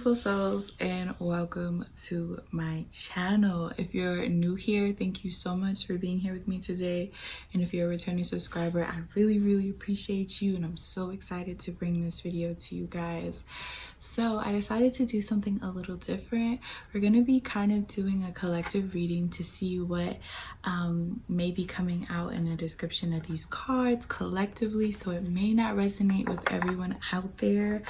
beautiful souls, and welcome to my channel. If you're new here, thank you so much for being here with me today. And if you're a returning subscriber, I really appreciate you, and I'm so excited to bring this video to you guys. So I decided to do something a little different. We're going to be kind of doing a collective reading to see what may be coming out in the description of these cards collectively, so it may not resonate with everyone out there.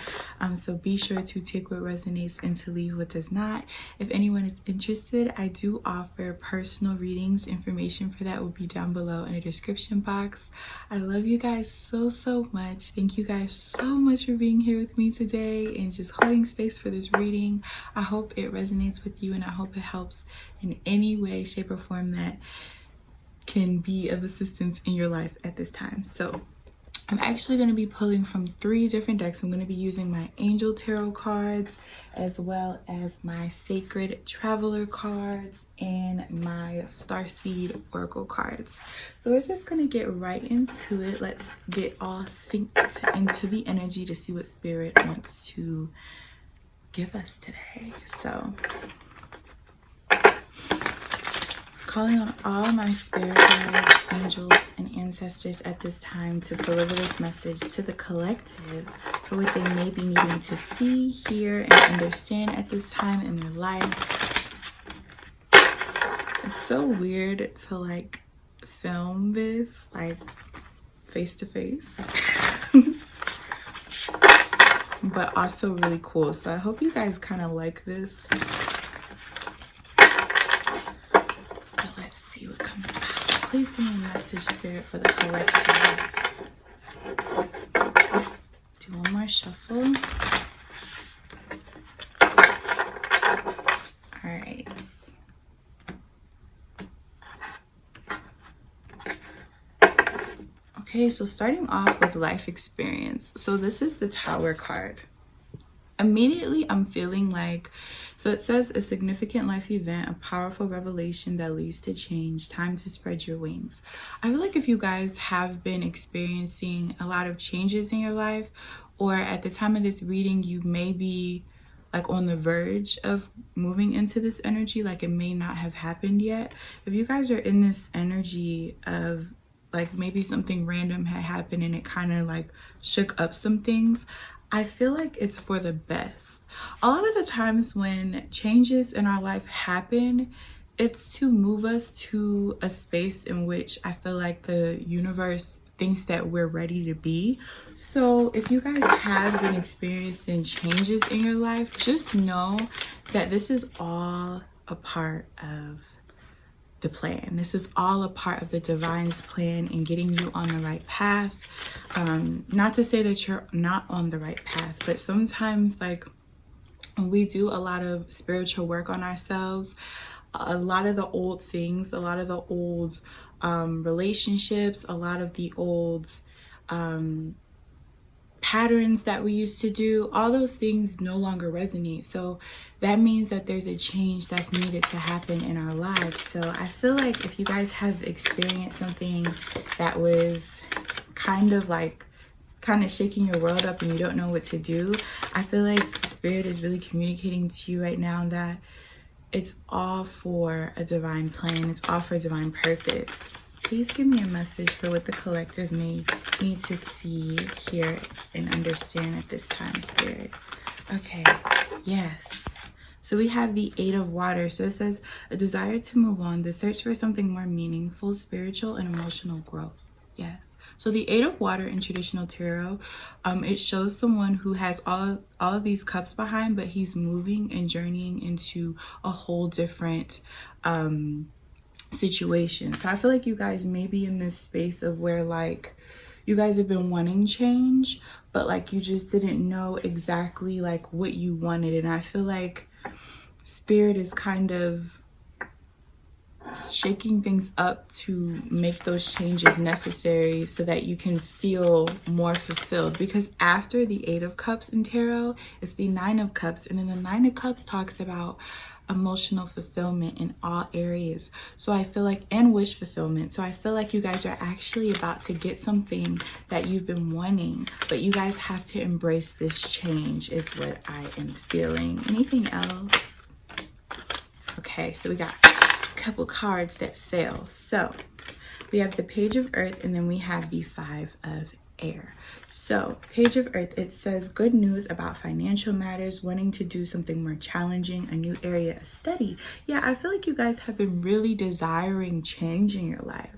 So be sure to take what resonates and to leave what does not. If anyone is interested, I do offer personal readings. Information for that will be down below in the description box. I love you guys so much. Thank you guys so much for being here with me today and just holding space for this reading. I hope it resonates with you, and I hope it helps in any way, shape, or form that can be of assistance in your life at this time. So I'm actually going to be pulling from 3 different decks. I'm going to be using my Angel Tarot cards, as well as my Sacred Traveler cards, and my Starseed Oracle cards. So we're just going to get right into it. Let's get all synced into the energy to see what Spirit wants to give us today. So calling on all my spirit guides, angels, and ancestors at this time to deliver this message to the collective for what they may be needing to see, hear, and understand at this time in their life. It's so weird to like film this like face to face, but also really cool. So I hope you guys kind of like this. Please give me a message, Spirit, for the collective. Do one more shuffle. All right. Okay, so starting off with life experience. So this is the Tower card. Immediately I'm feeling like, so it says a significant life event, a powerful revelation that leads to change, time to spread your wings. I feel like if you guys have been experiencing a lot of changes in your life, or at the time of this reading you may be like on the verge of moving into this energy, like it may not have happened yet. If you guys are in this energy of like maybe something random had happened and it kind of like shook up some things, I feel like it's for the best. A lot of the times when changes in our life happen, it's to move us to a space in which I feel like the universe thinks that we're ready to be. So if you guys have been experiencing changes in your life, just know that this is all a part of the plan. This is all a part of the divine's plan in getting you on the right path. Not to say that you're not on the right path, but sometimes like when we do a lot of spiritual work on ourselves, a lot of the old things, a lot of the old relationships, a lot of the old patterns that we used to do, all those things no longer resonate. So that means that there's a change that's needed to happen in our lives. So I feel like if you guys have experienced something that was kind of shaking your world up and you don't know what to do, I feel like Spirit is really communicating to you right now that it's all for a divine plan. It's all for a divine purpose. Please give me a message for what the collective may need to see, hear, and understand at this time, Spirit. Okay, yes. So we have the 8 of Water. So it says a desire to move on, the search for something more meaningful, spiritual, and emotional growth. Yes. So the 8 of Water in traditional tarot, it shows someone who has all of these cups behind, but he's moving and journeying into a whole different situation. So I feel like you guys may be in this space of where like you guys have been wanting change, but like you just didn't know exactly like what you wanted. And I feel like Spirit is kind of shaking things up to make those changes necessary so that you can feel more fulfilled. Because after the 8 of Cups in tarot, it's the 9 of Cups, and then the 9 of Cups talks about emotional fulfillment in all areas. So I feel like, and wish fulfillment. So I feel like you guys are actually about to get something that you've been wanting, but you guys have to embrace this change is what I am feeling. Anything else? Okay, so we got a couple cards that fell. So we have the Page of Earth, and then we have the Five of Air. So Page of Earth, it says good news about financial matters, wanting to do something more challenging, a new area of study. Yeah, I feel like you guys have been really desiring change in your life.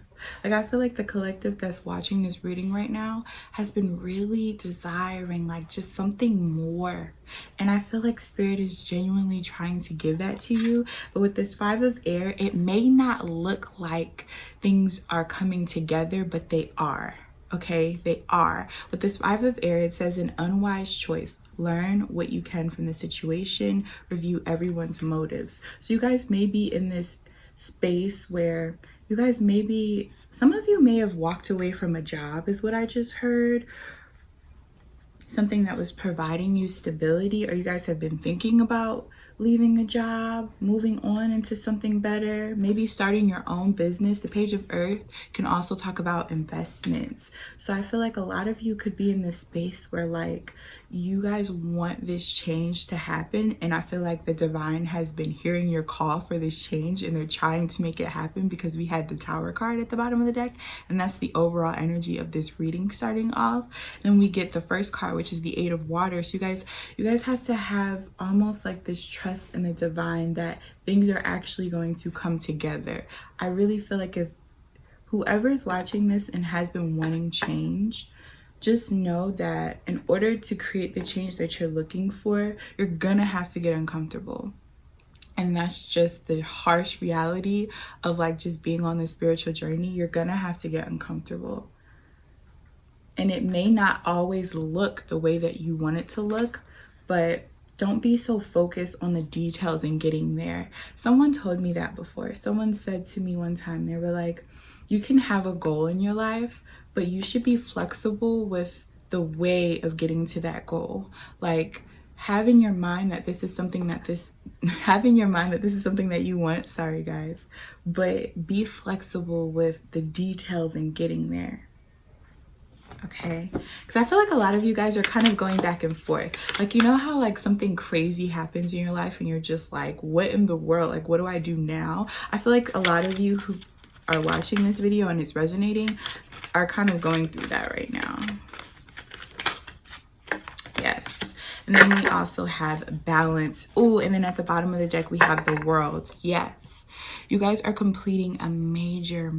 Like, I feel like the collective that's watching this reading right now has been really desiring like just something more. And I feel like Spirit is genuinely trying to give that to you. But with this Five of Air, it may not look like things are coming together, but they are. Okay, they are. With this Five of Air, it says an unwise choice. Learn what you can from the situation. Review everyone's motives. So you guys may be in this space where you guys maybe, some of you may have walked away from a job is what I just heard. Something that was providing you stability, or you guys have been thinking about leaving a job, moving on into something better, maybe starting your own business. The Page of Earth can also talk about investments. So I feel like a lot of you could be in this space where like you guys want this change to happen, and I feel like the divine has been hearing your call for this change and they're trying to make it happen, because we had the Tower card at the bottom of the deck, and that's the overall energy of this reading starting off. Then we get the first card, which is the Eight of Water. So you guys have to have almost like this trust in the divine that things are actually going to come together. I really feel like if whoever's watching this and has been wanting change, just know that in order to create the change that you're looking for, you're gonna have to get uncomfortable. And that's just the harsh reality of like just being on the spiritual journey. You're gonna have to get uncomfortable. And it may not always look the way that you want it to look, but don't be so focused on the details and getting there. Someone told me that before. Someone said to me one time, they were like, you can have a goal in your life, but you should be flexible with the way of getting to that goal. Like, have in your mind that this is something that you want. Sorry guys, but be flexible with the details and getting there. Okay, because I feel like a lot of you guys are kind of going back and forth. Like, you know how like something crazy happens in your life and you're just like, what in the world? Like, what do I do now? I feel like a lot of you who are watching this video and it's resonating are kind of going through that right now. Yes. And then we also have balance. Oh, and then at the bottom of the deck we have the World. Yes. You guys are completing a major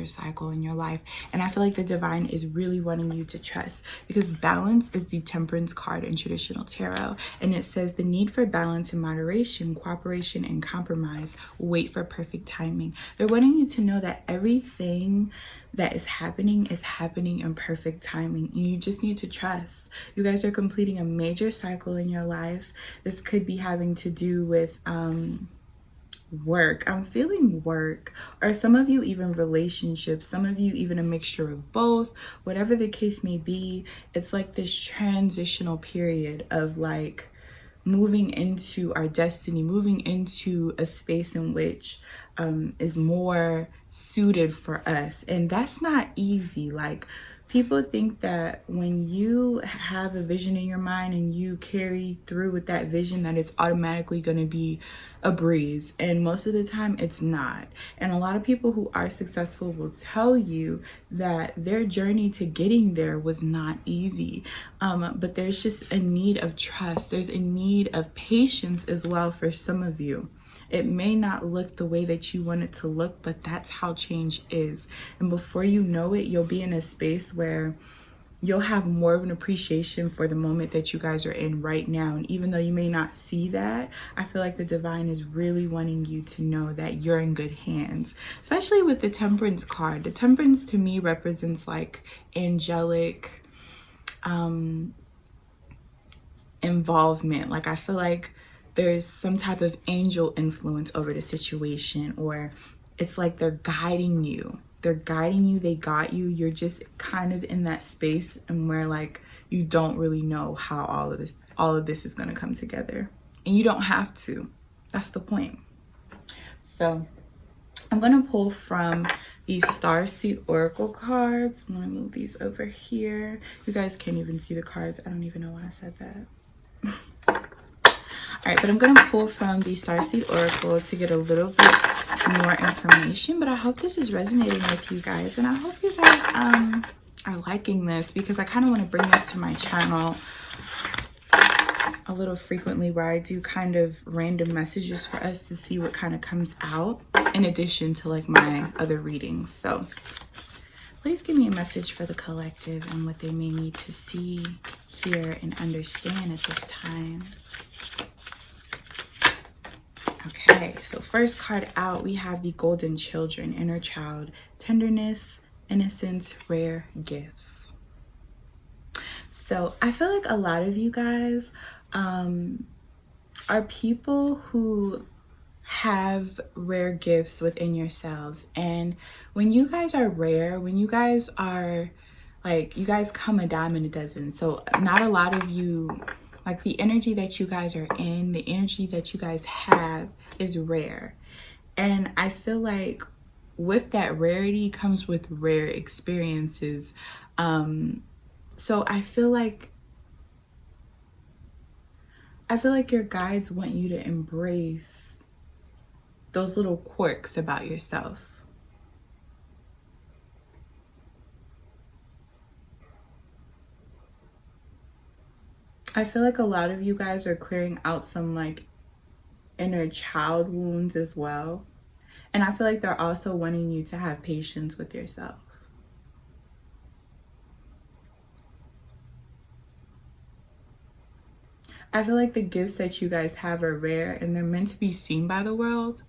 cycle in your life. And I feel like the divine is really wanting you to trust, because balance is the Temperance card in traditional tarot. And it says the need for balance and moderation, cooperation and compromise. Wait for perfect timing. They're wanting you to know that everything that is happening in perfect timing. You just need to trust. You guys are completing a major cycle in your life. This could be having to do with work. I'm feeling work, or some of you even relationships, some of you even a mixture of both. Whatever the case may be, it's like this transitional period of like moving into our destiny, moving into a space in which is more suited for us. And that's not easy. Like, people think that when you have a vision in your mind and you carry through with that vision, that it's automatically going to be a breeze. And most of the time it's not. And a lot of people who are successful will tell you that their journey to getting there was not easy. But there's just a need of trust. There's a need of patience as well for some of you. It may not look the way that you want it to look, but that's how change is. And before you know it, you'll be in a space where you'll have more of an appreciation for the moment that you guys are in right now. And even though you may not see that, I feel like the divine is really wanting you to know that you're in good hands, especially with the Temperance card. The Temperance to me represents like angelic involvement. Like, I feel like there's some type of angel influence over the situation, or it's like they're guiding you. They got you. You're just kind of in that space and where like you don't really know how all of this is going to come together. And you don't have to. That's the point. So I'm going to pull from these Starseed Oracle cards. I'm going to move these over here. You guys can't even see the cards. I don't even know why I said that. All right, but I'm going to pull from the Starseed Oracle to get a little bit more information. But I hope this is resonating with you guys. And I hope you guys are liking this, because I kind of want to bring this to my channel a little frequently, where I do kind of random messages for us to see what kind of comes out, in addition to like my other readings. So please give me a message for the collective and what they may need to see, hear, and understand at this time. Okay, so first card out, we have the Golden Children, Inner Child, Tenderness, Innocence, Rare Gifts. So I feel like a lot of you guys are people who have rare gifts within yourselves. And when you guys are rare, when you guys are like, you guys come a dime in a dozen. So not a lot of you, like the energy that you guys are in, the energy that you guys have is rare. And I feel like with that rarity comes with rare experiences. So I feel like your guides want you to embrace those little quirks about yourself. I feel like a lot of you guys are clearing out some like inner child wounds as well. And I feel like they're also wanting you to have patience with yourself. I feel like the gifts that you guys have are rare and they're meant to be seen by the world.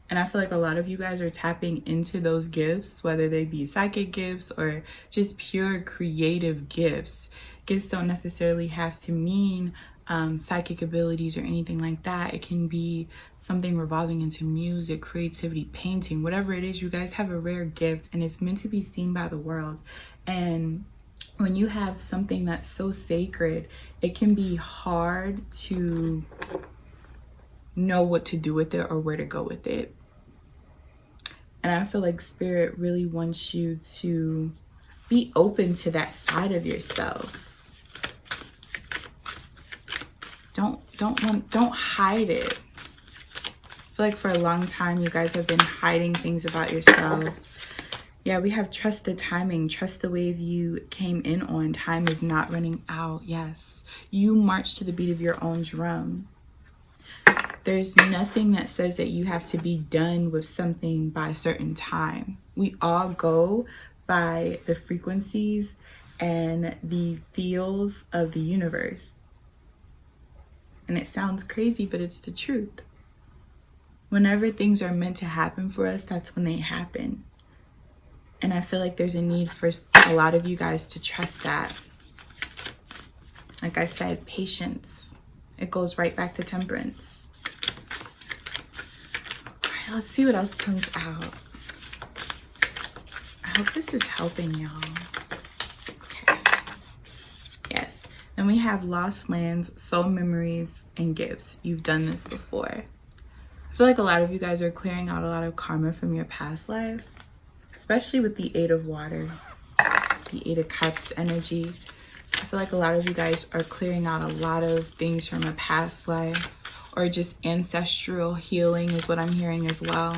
And I feel like a lot of you guys are tapping into those gifts, whether they be psychic gifts or just pure creative gifts. Gifts don't necessarily have to mean psychic abilities or anything like that. It can be something revolving into music, creativity, painting, whatever it is. You guys have a rare gift and it's meant to be seen by the world. And when you have something that's so sacred, it can be hard to know what to do with it or where to go with it. And I feel like Spirit really wants you to be open to that side of yourself. Don't hide it. I feel like for a long time you guys have been hiding things about yourselves. Yeah, we have trust the timing, trust the wave you came in on. Time is not running out. Yes, you march to the beat of your own drum. There's nothing that says that you have to be done with something by a certain time. We all go by the frequencies and the feels of the universe. And it sounds crazy, but it's the truth. Whenever things are meant to happen for us, that's when they happen. And I feel like there's a need for a lot of you guys to trust that. Like I said, patience. It goes right back to temperance. All right, let's see what else comes out. I hope this is helping y'all. Okay. Yes. Then we have lost lands, soul memories, and gifts. You've done this before. I feel like a lot of you guys are clearing out a lot of karma from your past lives. Especially with the Eight of Water, the Eight of Cups energy. I feel like a lot of you guys are clearing out a lot of things from a past life, or just ancestral healing is what I'm hearing as well.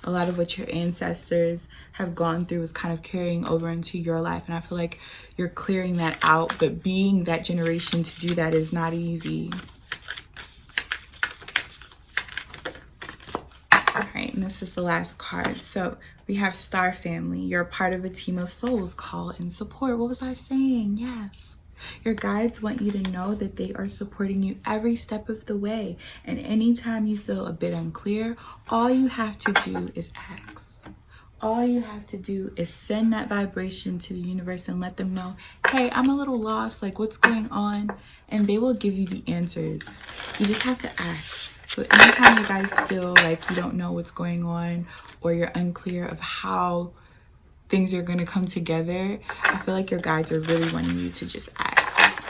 A lot of what your ancestors have gone through is kind of carrying over into your life. And I feel like you're clearing that out, but being that generation to do that is not easy. All right, and this is the last card. So we have Star Family. You're a part of a team of souls. Call and support. What was I saying? Yes. Your guides want you to know that they are supporting you every step of the way. And anytime you feel a bit unclear, all you have to do is ask. All you have to do is send that vibration to the universe and let them know, hey, I'm a little lost. Like, what's going on? And they will give you the answers. You just have to ask. So anytime you guys feel like you don't know what's going on or you're unclear of how things are going to come together, I feel like your guides are really wanting you to just ask.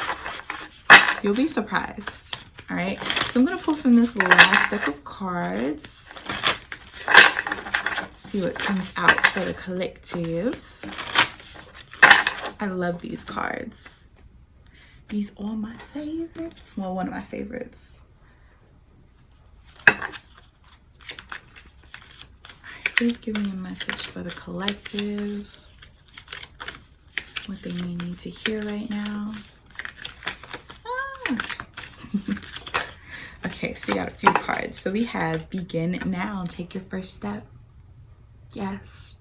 You'll be surprised. All right. So I'm going to pull from this last deck of cards. See what comes out for the collective. I love these cards. These are my favorites. Well, one of my favorites. Please give me a message for the collective. What they may need to hear right now. Okay, so we got a few cards. So we have begin now. Take your first step. Yes,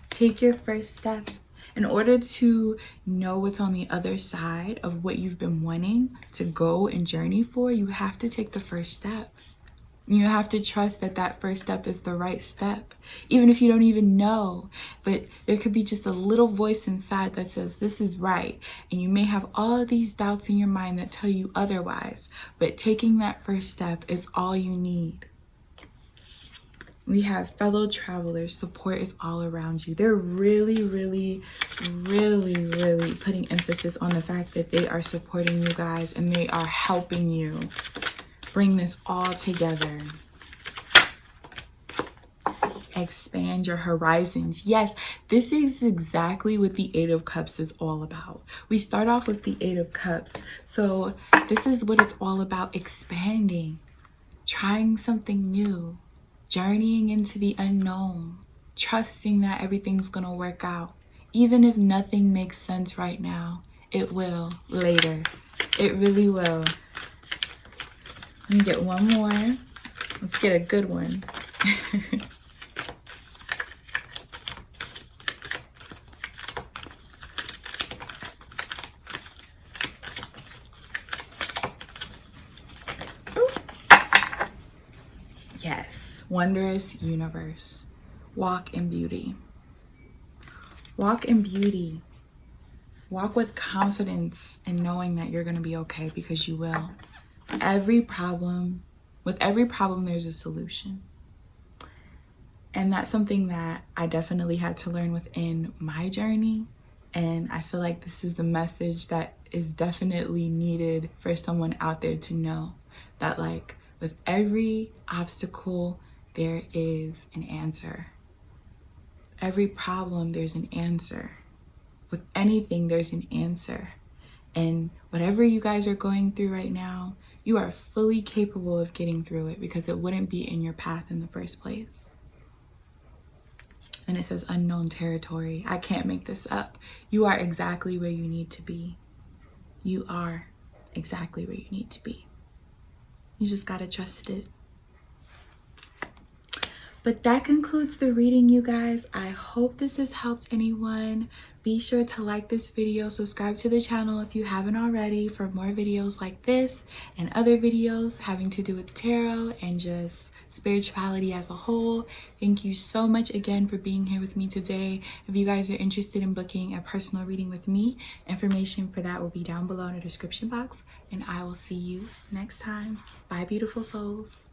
take your first step. In order to know what's on the other side of what you've been wanting to go and journey for, you have to take the first step. You have to trust that that first step is the right step, even if you don't even know. But there could be just a little voice inside that says this is right. And you may have all of these doubts in your mind that tell you otherwise. But taking that first step is all you need. We have fellow travelers. Support is all around you. They're really, really, really, really putting emphasis on the fact that they are supporting you guys and they are helping you bring this all together. Expand your horizons. Yes, this is exactly what the Eight of Cups is all about. We start off with the Eight of Cups. So this is what it's all about: expanding, trying something new, journeying into the unknown, trusting that everything's going to work out. Even if nothing makes sense right now, it will later. It really will. Let me get one more. Let's get a good one. Yes, wondrous universe. Walk in beauty. Walk in beauty. Walk with confidence and knowing that you're going to be okay, because you will. With every problem, there's a solution. And that's something that I definitely had to learn within my journey. And I feel like this is the message that is definitely needed for someone out there to know that, like, with every obstacle, there is an answer. Every problem, there's an answer. With anything, there's an answer. And whatever you guys are going through right now, you are fully capable of getting through it, because it wouldn't be in your path in the first place. And it says unknown territory. I can't make this up. You are exactly where you need to be. You are exactly where you need to be. You just gotta trust it. But that concludes the reading, you guys. I hope this has helped anyone. Be sure to like this video, subscribe to the channel if you haven't already for more videos like this and other videos having to do with tarot and just spirituality as a whole. Thank you so much again for being here with me today. If you guys are interested in booking a personal reading with me, information for that will be down below in the description box, and I will see you next time. Bye, beautiful souls.